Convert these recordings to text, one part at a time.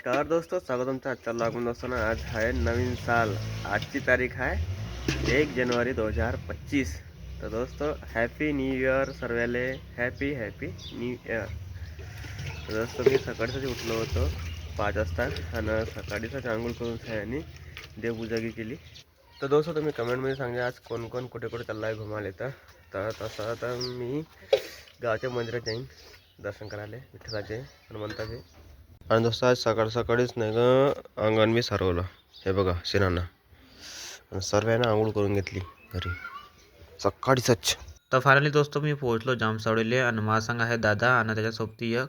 नमस्कार दोस्तों, स्वागत तुमचं आजच्या ब्लॉगमध्ये. दोस्तों ना, आज आहे नवीन साल. आजची तारीख आहे 1 जानेवारी 2025. तर दोस्तों हॅपी न्यू इयर सर्वाले. Happy new year. तर दोस्तों मी सकाळीच उठलो होतो 5 वाजता आणि सकाळीच आंघोळ करून सगळ्यांनी देवपूजा केली. तर दोस्तों तुम्ही कमेंटमध्ये सांगा आज कोण कोण कुठे कुठे चालला आहे घुमायला. तर तसं तर मी गावच्या मंदिरात जाईन दर्शन करायला, विठ्ठलाचे हनुमंताचे. आणि दोस्तों आज सकाळीच नाही का अंगण मी सारवलं, हे बघा शेणानं, आणि सर्वांना आंघोळ करून घेतली घरी सकाळीच. तर फायनली दोस्तों मी पोहोचलो जामसावडीले आणि मला सांगा आहे दादा आणि त्याच्यासोबत एक.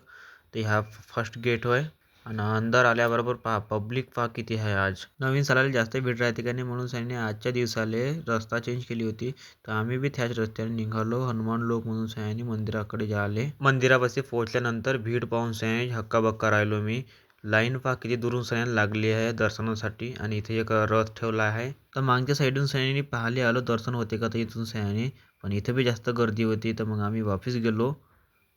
तर ह्या फर्स्ट गेट होय आणि अंदर आल्याबरोबर पहा पब्लिक पहा किती आहे. आज नवीन सालाला जास्त भीड राहते का नाही म्हणून त्यांनी आजच्या दिवसाले रस्ता चेंज केली होती. तर आम्ही बी त्याच रस्त्याने निघालो हनुमान लोक म्हणून सयानी मंदिराकडे जाले. मंदिरापाशी पोहोचल्यानंतर भीड पाहून सयानी हक्काबक्का राहिलो मी. लाईन पहा किती दुरून सयानी लागली आहे दर्शनासाठी. आणि इथे एक रथ ठेवला आहे. तर मागच्या साईडून सयानी पाहिले आलो दर्शन होते का तर इथून सयानी, पण इथे बी जास्त गर्दी होती. तर मग आम्ही वापस गेलो.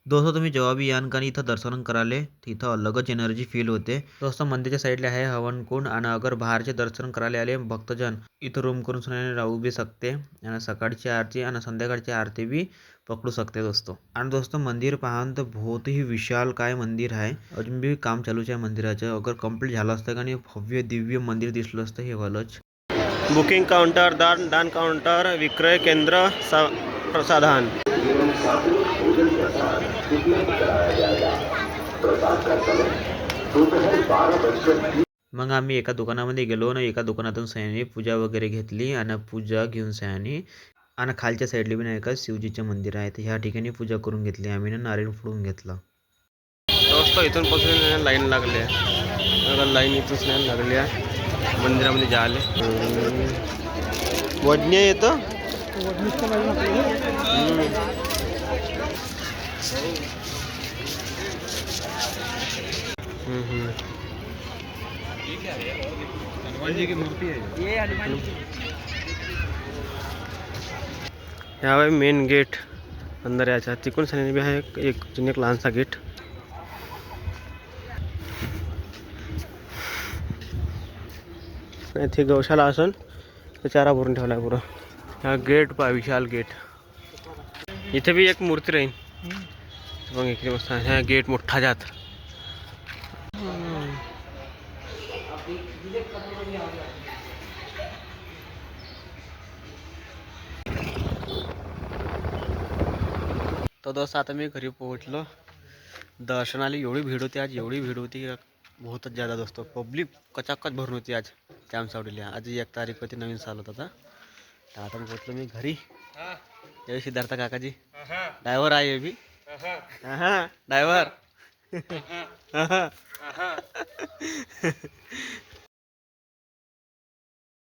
दोस्तों तुम्ही जेव्हा बी यान का इथं दर्शन कराले तिथं अलगच एनर्जी फील होते. दोस्तों मंदिरच्या साईडला आहे हवन कुंड. आणि अगर बाहेरचे दर्शन करायला आले भक्तजन इथं रूम करून राहू बी शकते. आणि सकाळची आरती आणि संध्याकाळची आरती बी पकडू शकते दोस्तों. आणि दोस्तों मंदिर पाहन तर बहुत ही विशाल काय मंदिर आहे. अजून बी काम चालूच आहे मंदिराचं. अगर कंप्लीट झालं असतं का नाही भव्य दिव्य मंदिर दिसलं असतं हे वालच. बुकिंग काउंटर, दान काउंटर, विक्रय केंद्र, प्रसाधन. मग आम्ही एका दुकानामध्ये गेलो ना, एका दुकानातून सयानी पूजा वगैरे घेतली. आणि पूजा घेऊन सयानी आणि खालच्या साईडला बी नाही का शिवजीचे मंदिर आहे. तर ह्या ठिकाणी पूजा करून घेतली आम्ही ना, नारळ फोडून घेतला. दोस्तों इथून पासून लाईन लागली आहे. लाईन इथूनच नाही लागली आहे मंदिरामध्ये जायला. वजनी येतं हनुमान जी की मूर्ति है ये. हनुमान जी ह्या मेन गेट अंदर यायचा. तिकडून सनी बी आहे एक लहानसा गेट. इथे गौशाला असून ते चारा भरून ठेवला पुरा. हा गेट पहा विशाल गेट. इथे बी एक मूर्ती राहील मग इकडे मस्त. ह्या गेट मोठा जात. तो दोस्त आता मी घरी पोहोचलो. दर्शनाला एवढी भीड होती आज, एवढी भीड होती बहुतच ज़्यादा दोस्तों. पब्लिक कचाकच भरून होती आज जामसावडीला. आज 1 तारीख होती, नवीन साल होता. तर आता मी पोहोचलो मी घरी. ये सिद्धार्थ काकाजी ड्रायव्हर आहे बी. ड्रायव्हर